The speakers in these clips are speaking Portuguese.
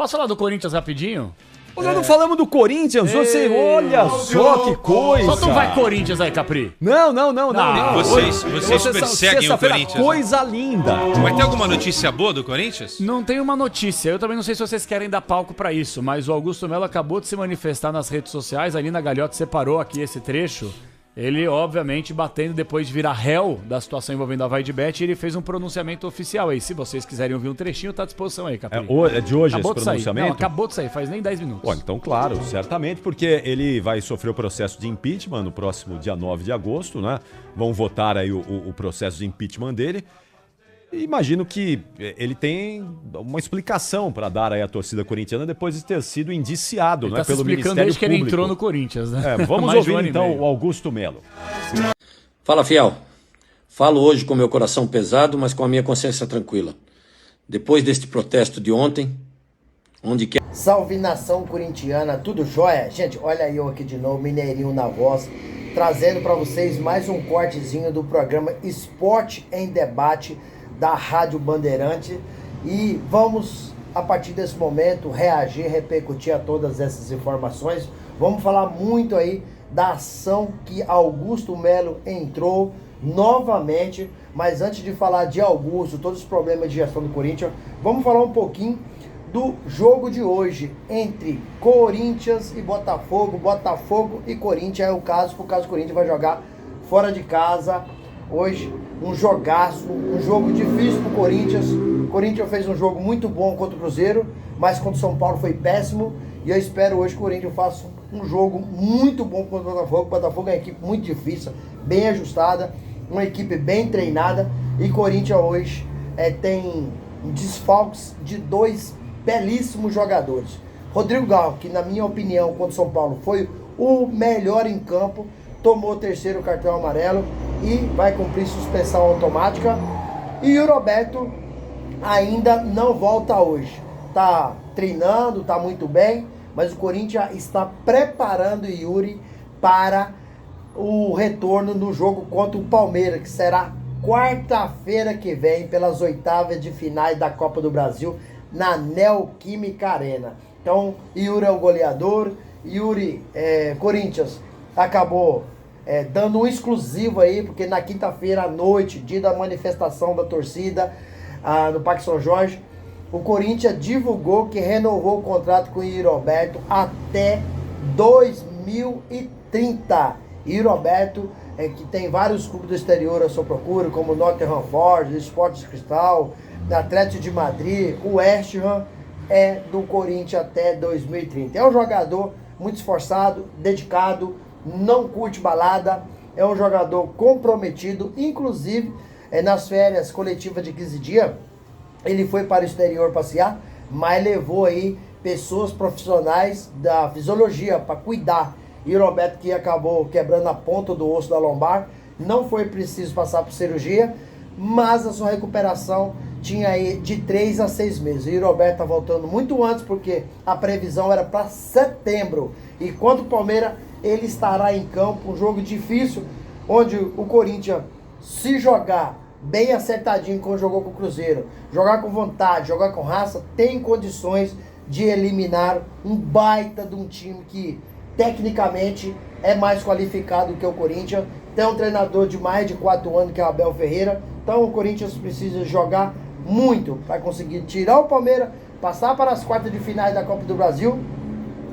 Posso falar do Corinthians rapidinho? Nós não falamos do Corinthians, você olha só que coisa. Só tu vai Corinthians aí, Capri. Não. Vocês perseguem o Corinthians. Coisa linda. Vai ter alguma notícia boa do Corinthians? Não tem uma notícia, eu também não sei se vocês querem dar palco pra isso, mas o Augusto Melo acabou de se manifestar nas redes sociais, ali na Galhote separou aqui esse trecho. Ele, obviamente, batendo depois de virar réu da situação envolvendo a Vaidbet, ele fez um pronunciamento oficial aí. Se vocês quiserem ouvir um trechinho, tá à disposição aí, Capri. É de hoje acabou esse pronunciamento? Não, acabou de sair, faz nem 10 minutos. Pô, então, claro, certamente, porque ele vai sofrer o processo de impeachment no próximo dia 9 de agosto, né? Vão votar aí o processo de impeachment dele. E imagino que ele tem uma explicação para dar aí à torcida corintiana depois de ter sido indiciado, ele né, tá pelo Ministério Público. Desde que ele entrou no Corinthians, né? Vamos ouvir então o Augusto Melo. Fala, fiel. Falo hoje com meu coração pesado, mas com a minha consciência tranquila. Depois deste protesto de ontem, onde quer... Salve nação corintiana, tudo jóia? Gente, olha eu aqui de novo, Mineirinho na voz, trazendo para vocês mais um cortezinho do programa Esporte em Debate da Rádio Bandeirante. E vamos, a partir desse momento, reagir, repercutir a todas essas informações. Vamos falar muito aí da ação que Augusto Melo entrou novamente. Mas antes de falar de Augusto, todos os problemas de gestão do Corinthians, vamos falar um pouquinho do jogo de hoje entre Corinthians e Botafogo. Botafogo e Corinthians é o caso, por causa do Corinthians vai jogar fora de casa hoje. Um jogaço, um jogo difícil pro Corinthians. O Corinthians fez um jogo muito bom contra o Cruzeiro, mas contra o São Paulo foi péssimo. E eu espero hoje que o Corinthians faça um jogo muito bom contra o Botafogo. O Botafogo é uma equipe muito difícil, bem ajustada, uma equipe bem treinada. E Corinthians hoje tem desfalques de dois belíssimos jogadores. Rodrigo Galo, que na minha opinião, contra o São Paulo, foi o melhor em campo, tomou o terceiro cartão amarelo e vai cumprir suspensão automática. E o Roberto ainda não volta hoje. Tá treinando, tá muito bem, mas o Corinthians está preparando o Yuri para o retorno no jogo contra o Palmeiras, que será quarta-feira que vem, pelas oitavas de finais da Copa do Brasil, na Neoquímica Arena. Então, Yuri é o goleador. Yuri, Corinthians acabou dando um exclusivo aí, porque na quinta-feira à noite, dia da manifestação da torcida no Parque São Jorge, o Corinthians divulgou que renovou o contrato com o Yuri Roberto até 2030. Yuri Roberto, que tem vários clubes do exterior à sua procura, como Nottingham Forest, Sporting Cristal, Atlético de Madrid, o West Ham, é do Corinthians até 2030. É um jogador muito esforçado, dedicado, não curte balada, é um jogador comprometido, inclusive nas férias coletivas de 15 dias, ele foi para o exterior passear, mas levou aí pessoas profissionais da fisiologia para cuidar. E o Roberto, que acabou quebrando a ponta do osso da lombar, não foi preciso passar por cirurgia, mas a sua recuperação tinha aí de 3 a 6 meses. E o Roberto está voltando muito antes, porque a previsão era para setembro. E contra o Palmeiras, ele estará em campo, um jogo difícil, onde o Corinthians, se jogar bem acertadinho como jogou com o Cruzeiro, jogar com vontade, jogar com raça, tem condições de eliminar um baita de um time que tecnicamente é mais qualificado que o Corinthians. Tem um treinador de mais de 4 anos, que é o Abel Ferreira. Então o Corinthians precisa jogar muito para conseguir tirar o Palmeiras, passar para as quartas de finais da Copa do Brasil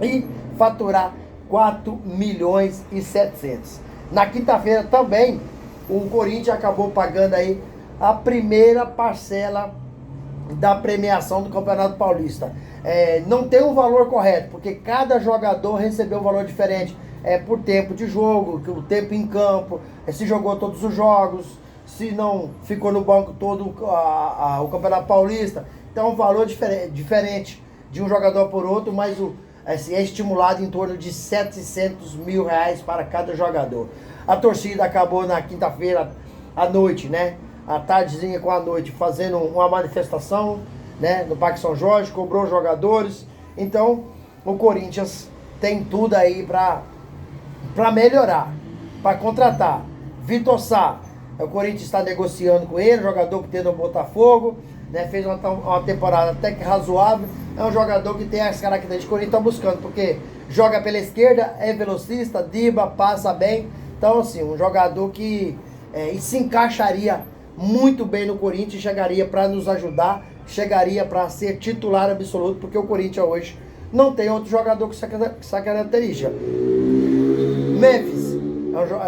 e faturar 4.700.000. Na quinta-feira também o Corinthians acabou pagando aí a primeira parcela da premiação do Campeonato Paulista. Não tem um valor correto, porque cada jogador recebeu um valor diferente. Por tempo de jogo, o tempo em campo, se jogou todos os jogos, se não ficou no banco todo o Campeonato Paulista. Então, um valor diferente de um jogador por outro, mas é estimulado em torno de R$700.000 para cada jogador. A torcida acabou na quinta-feira à noite, né? À tardezinha com a noite, fazendo uma manifestação, né, no Parque São Jorge, cobrou os jogadores. Então, o Corinthians tem tudo aí para melhorar, para contratar. Vitor Sá, o Corinthians está negociando com ele, jogador que tem no Botafogo. né? Fez uma temporada até que razoável. É um jogador que tem as características que o Corinthians está buscando, porque joga pela esquerda, é velocista, dribla, passa bem. Então, assim, um jogador que se encaixaria muito bem no Corinthians e chegaria para nos ajudar, chegaria para ser titular absoluto, porque o Corinthians hoje não tem outro jogador com essa característica. Memphis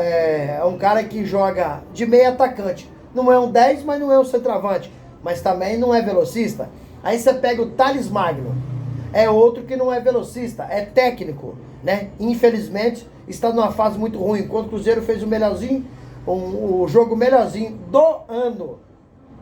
é um cara que joga de meio atacante. Não é um 10, mas não é um centroavante. Mas também não é velocista. Aí você pega o Thales Magno. É outro que não é velocista, é técnico, né? Infelizmente, está numa fase muito ruim. Enquanto o Cruzeiro fez o melhorzinho, o jogo melhorzinho do ano.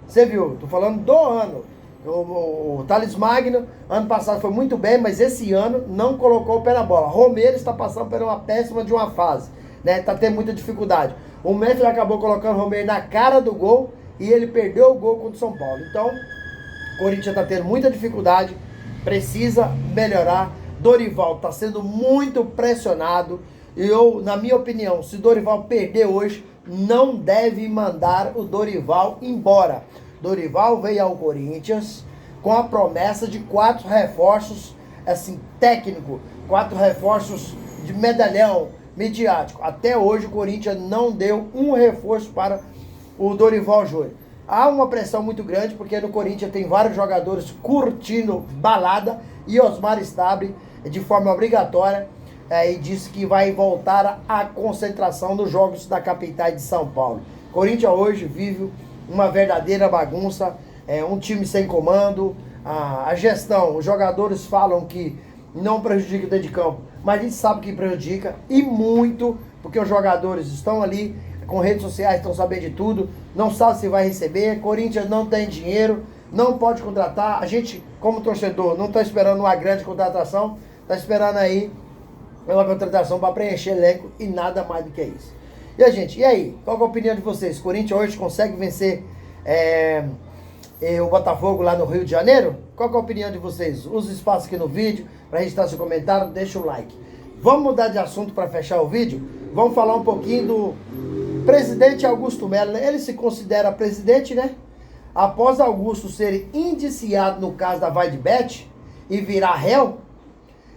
Você viu? Tô falando do ano. O Thales Magno, ano passado foi muito bem, mas esse ano não colocou o pé na bola. Romero está passando por uma péssima de uma fase, né? Tá tendo muita dificuldade. O Memphis acabou colocando o Romero na cara do gol e ele perdeu o gol contra o São Paulo. Então, o Corinthians está tendo muita dificuldade, precisa melhorar. Dorival está sendo muito pressionado. Eu, na minha opinião, se Dorival perder hoje, não deve mandar o Dorival embora. Dorival veio ao Corinthians com a promessa de 4 reforços, assim, técnico, 4 reforços de medalhão midiático. Até hoje o Corinthians não deu um reforço para o Dorival Júnior. Há uma pressão muito grande, porque no Corinthians tem vários jogadores curtindo balada, e Osmar Stabile, de forma obrigatória, e disse que vai voltar à concentração dos jogos da capital de São Paulo. Corinthians hoje vive uma verdadeira bagunça, um time sem comando, a gestão, os jogadores falam que não prejudica dentro de campo, mas a gente sabe que prejudica, e muito, porque os jogadores estão ali com redes sociais, estão sabendo de tudo, não sabe se vai receber. Corinthians não tem dinheiro, não pode contratar. A gente, como torcedor, não está esperando uma grande contratação, está esperando aí uma contratação para preencher elenco e nada mais do que isso. E a gente, e aí? Qual é a opinião de vocês? Corinthians hoje consegue vencer o Botafogo lá no Rio de Janeiro? Qual é a opinião de vocês? Use o espaço aqui no vídeo para registrar seu comentário, deixa o like. Vamos mudar de assunto para fechar o vídeo? Vamos falar um pouquinho do presidente Augusto Melo. Ele se considera presidente, né? Após Augusto ser indiciado no caso da Vaidbet e virar réu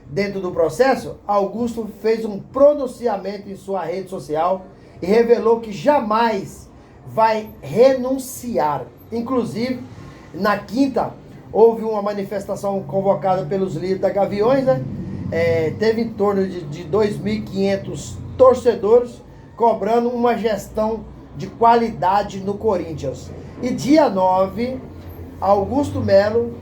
dentro do processo, Augusto fez um pronunciamento em sua rede social e revelou que jamais vai renunciar. Inclusive, na quinta, houve uma manifestação convocada pelos líderes da Gaviões, né? Teve em torno de 2.500 torcedores cobrando uma gestão de qualidade no Corinthians. E dia 9, Augusto Melo,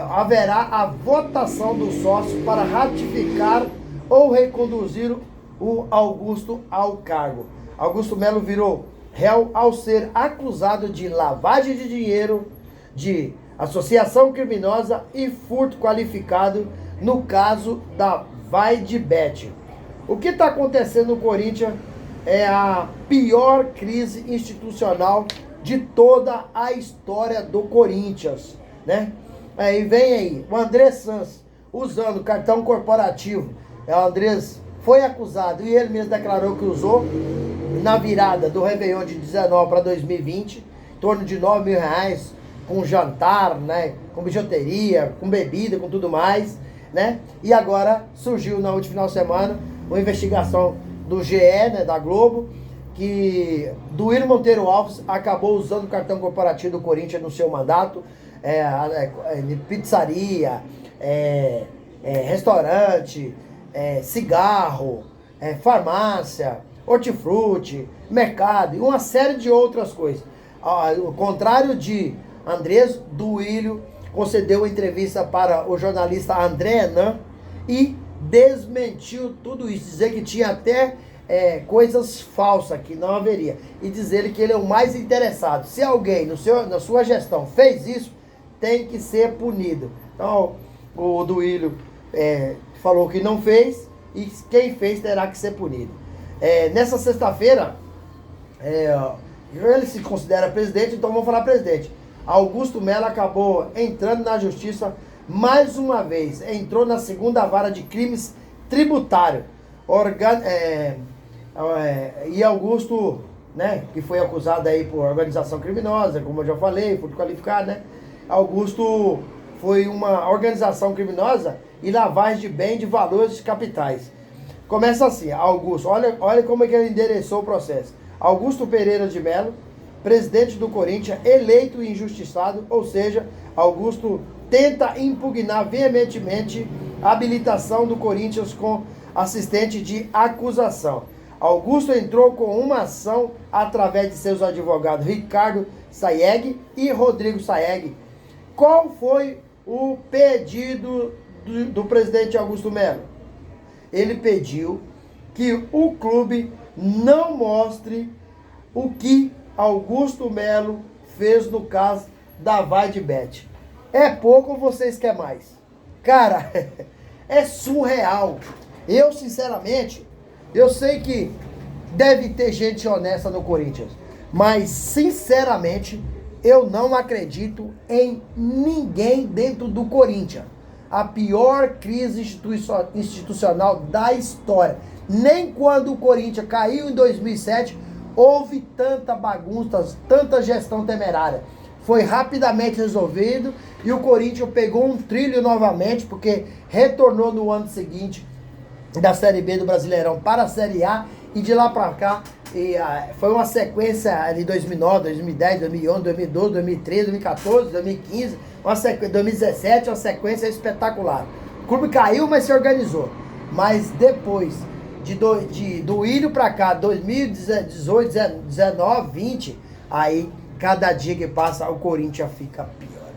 haverá a votação dos sócios para ratificar ou reconduzir o Augusto ao cargo. Augusto Melo virou réu ao ser acusado de lavagem de dinheiro, de associação criminosa e furto qualificado no caso da Vaidbet. O que está acontecendo no Corinthians é a pior crise institucional de toda a história do Corinthians, né? Aí vem aí, o André Santos, usando cartão corporativo. O Andrés foi acusado e ele mesmo declarou que usou na virada do Réveillon de 19 para 2020, em torno de R$9.000, com jantar, né? Com bijuteria, com bebida, com tudo mais, né? E agora surgiu na última final de semana uma investigação do GE, né, da Globo, que Duílio Monteiro Alves acabou usando o cartão corporativo do Corinthians no seu mandato, pizzaria, restaurante, cigarro, farmácia, hortifruti, mercado e uma série de outras coisas. Ao contrário de Andrés, Duílio concedeu entrevista para o jornalista André Hernan e desmentiu tudo isso, dizer que tinha até coisas falsas, que não haveria, e dizer que ele é o mais interessado. Se alguém na sua gestão fez isso, tem que ser punido. Então o Duílio falou que não fez, e quem fez terá que ser punido. Nessa sexta-feira, ele se considera presidente, então vamos falar presidente. Augusto Melo acabou entrando na justiça mais uma vez, entrou na segunda vara de crimes tributários. E Augusto, né, que foi acusado aí por organização criminosa, como eu já falei, por qualificado, né? Augusto foi uma organização criminosa e lavagem de bens de valores capitais. Começa assim, Augusto, olha como é que ele endereçou o processo. Augusto Pereira de Melo, presidente do Corinthians, eleito e injustiçado, ou seja, Augusto tenta impugnar veementemente a habilitação do Corinthians com assistente de acusação. Augusto entrou com uma ação através de seus advogados Ricardo Sayeg e Rodrigo Sayeg. Qual foi o pedido do presidente Augusto Melo? Ele pediu que o clube não mostre o que Augusto Melo fez no caso da Vaidbet. É pouco ou vocês querem mais? Cara, é surreal. Eu, sinceramente, eu sei que deve ter gente honesta no Corinthians, mas, sinceramente, eu não acredito em ninguém dentro do Corinthians. A pior crise institucional da história. Nem quando o Corinthians caiu em 2007, houve tanta bagunça, tanta gestão temerária. Foi rapidamente resolvido e o Corinthians pegou um trilho novamente, porque retornou no ano seguinte da Série B do Brasileirão para a Série A, e de lá para cá foi uma sequência de 2009, 2010, 2011, 2012, 2013, 2014, 2015, 2017, uma sequência espetacular. O clube caiu, mas se organizou. Mas depois do Ilho para cá, 2018, 19, 20, aí cada dia que passa o Corinthians fica pior.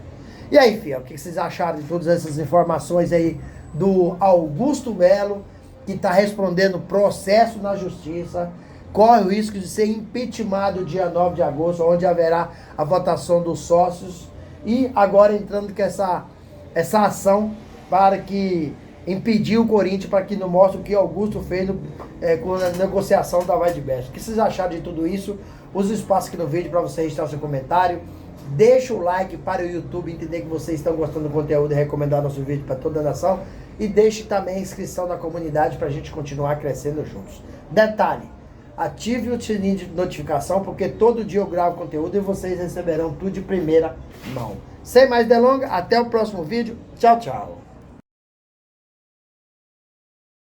E aí, Fiel, o que vocês acharam de todas essas informações aí do Augusto Melo, que está respondendo processo na justiça, corre o risco de ser impeachmentado dia 9 de agosto, onde haverá a votação dos sócios, e agora entrando com essa ação para que impedir o Corinthians, para que não mostre o que Augusto fez com a negociação da Vaidbet. O que vocês acharam de tudo isso? Use o espaço aqui no vídeo para você registrar o seu comentário. Deixa o like para o YouTube entender que vocês estão gostando do conteúdo e recomendar nosso vídeo para toda a nação. E deixe também a inscrição na comunidade para a gente continuar crescendo juntos. Detalhe, ative o sininho de notificação, porque todo dia eu gravo conteúdo e vocês receberão tudo de primeira mão. Sem mais delongas, até o próximo vídeo. Tchau, tchau.